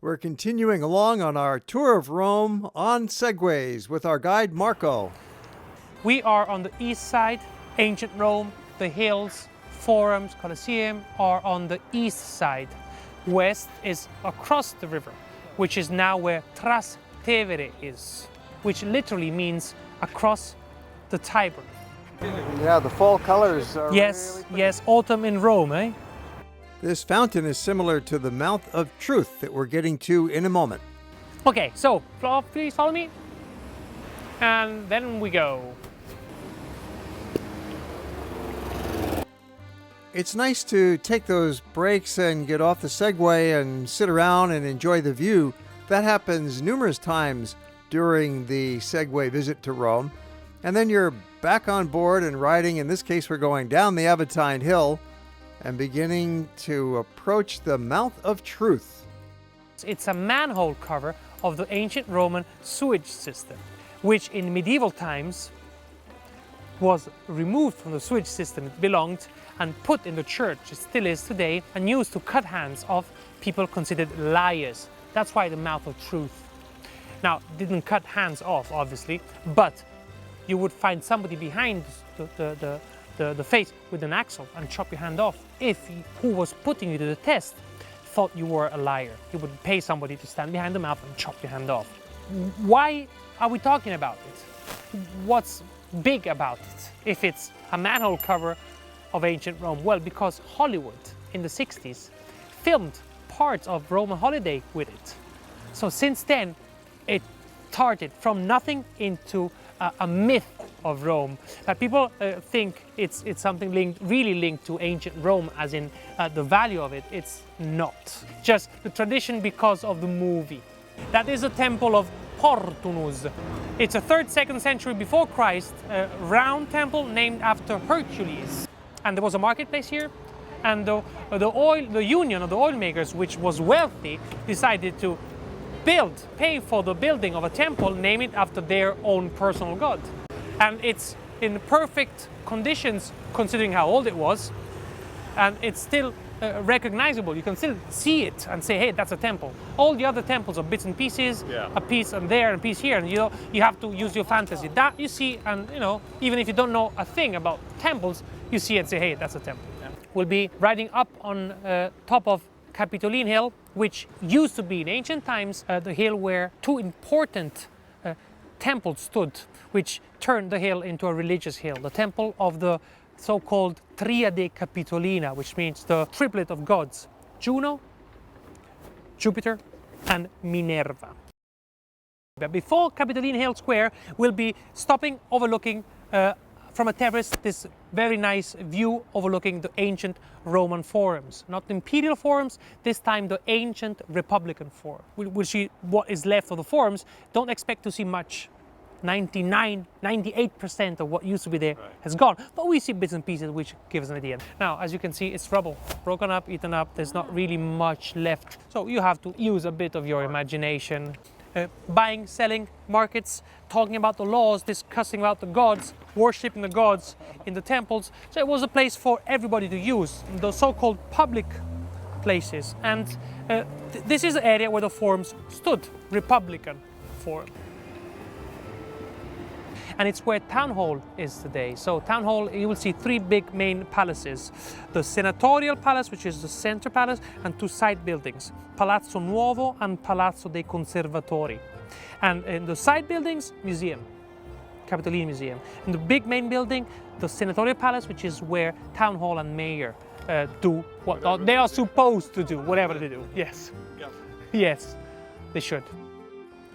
We're continuing along on our tour of Rome on Segways with our guide Marco. We are on the east side. Ancient Rome, the hills, forums, Colosseum are on the east side. West is across the river, which is now where Trastevere is, which literally means across the Tiber. Yeah, the fall colors are Yes, yes, autumn in Rome, eh? This fountain is similar to the Mouth of Truth that we're getting to in a moment. Okay, so please follow me. And then we go. It's nice to take those breaks and get off the Segway and sit around and enjoy the view. That happens numerous times during the Segway visit to Rome. And then you're back on board and riding. In this case, we're going down the Capitoline Hill and beginning to approach the Mouth of Truth. It's a manhole cover of the ancient Roman sewage system, which in medieval times was removed from the sewage system it belonged and put in the church, it still is today, and used to cut hands of people considered liars. That's why the Mouth of Truth. Now, didn't cut hands off, obviously, but you would find somebody behind the face with an axe and chop your hand off if who was putting you to the test thought you were a liar. You would pay somebody to stand behind the mouth and chop your hand off. Why are we talking about it? What's big about it if it's a manhole cover of ancient Rome? Well, because Hollywood in the 60s filmed parts of Roman holiday with it. So since then, it started from nothing into a myth of Rome. People think it's something really linked to ancient Rome, as in the value of it. It's not. Just the tradition because of the movie. That is a temple of Portunus. It's a 3rd, 2nd century before Christ, round temple named after Hercules. And there was a marketplace here, and the union of the oil makers, which was wealthy, decided to pay for the building of a temple, name it after their own personal god. And it's in perfect conditions considering how old it was, and it's still recognizable. You can still see it and say, hey, that's a temple. All the other temples are bits and pieces, a piece and there and a piece here, and you have to use your fantasy. That you see, and even if you don't know a thing about temples, you see and say, hey, that's a temple. We'll be riding up on top of Capitoline Hill, which used to be in ancient times the hill where 2 important temples stood, which turned the hill into a religious hill. The temple of the so-called Triade Capitolina, which means the triplet of gods, Juno, Jupiter, and Minerva. But before Capitoline Hill Square, we'll be stopping overlooking from a terrace this very nice view overlooking the ancient Roman forums. Not the imperial forums, this time the ancient Republican forum. We'll see what is left of the forums. Don't expect to see much. 98% of what used to be there has gone. But we see bits and pieces which give us an idea. Now, as you can see, it's rubble. Broken up, eaten up. There's not really much left. So you have to use a bit of your imagination. Buying, selling, markets, talking about the laws, discussing about the gods, worshipping the gods in the temples. So it was a place for everybody to use, the so-called public places. And this is the area where the forums stood, Republican Forum. And it's where Town Hall is today. So Town Hall, you will see 3 big main palaces. The Senatorial Palace, which is the center palace, and 2 side buildings, Palazzo Nuovo and Palazzo dei Conservatori. And in the side buildings, museum, Capitoline Museum. In the big main building, the Senatorial Palace, which is where Town Hall and Mayor do what they are supposed to do, whatever they do. Yes. Yeah. Yes, they should.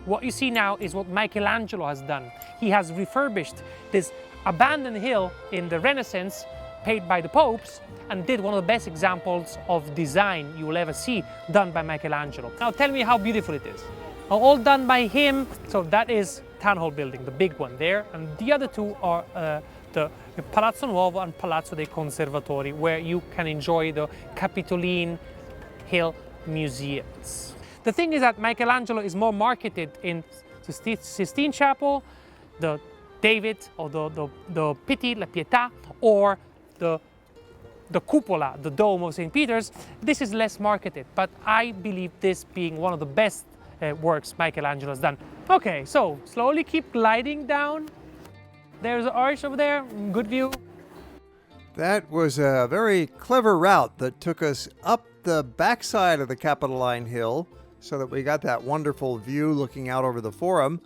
What you see now is what Michelangelo has done. He has refurbished this abandoned hill in the Renaissance, paid by the popes, and did one of the best examples of design you will ever see done by Michelangelo. Now tell me how beautiful it is. All done by him. So that is Town Hall building, the big one there, and the other 2 are the Palazzo Nuovo and Palazzo dei Conservatori, where you can enjoy the Capitoline Hill museums. The thing is that Michelangelo is more marketed in the Sistine Chapel, the David, or the Pietà, La Pietà, or the the cupola, the dome of St. Peter's, this is less marketed, but I believe this being one of the best works Michelangelo has done. Okay, so slowly keep gliding down. There's an arch over there, good view. That was a very clever route that took us up the backside of the Capitoline Hill so that we got that wonderful view looking out over the Forum.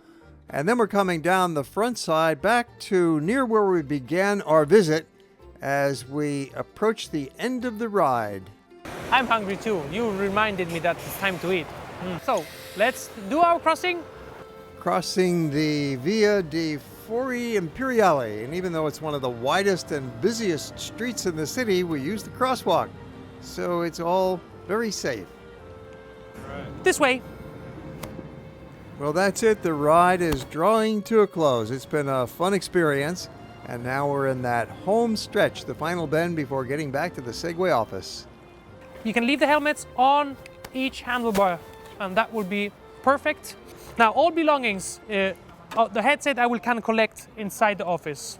And then we're coming down the front side back to near where we began our visit as we approach the end of the ride. I'm hungry too. You reminded me that it's time to eat. So let's do our crossing. Crossing the Via di Fori Imperiale, and even though it's one of the widest and busiest streets in the city, we use the crosswalk. So it's all very safe. This way. Well, that's it. The ride is drawing to a close. It's been a fun experience, and now we're in that home stretch, the final bend before getting back to the Segway office. You can leave the helmets on each handlebar, and that will be perfect. Now, all belongings, the headset I will kind of collect inside the office.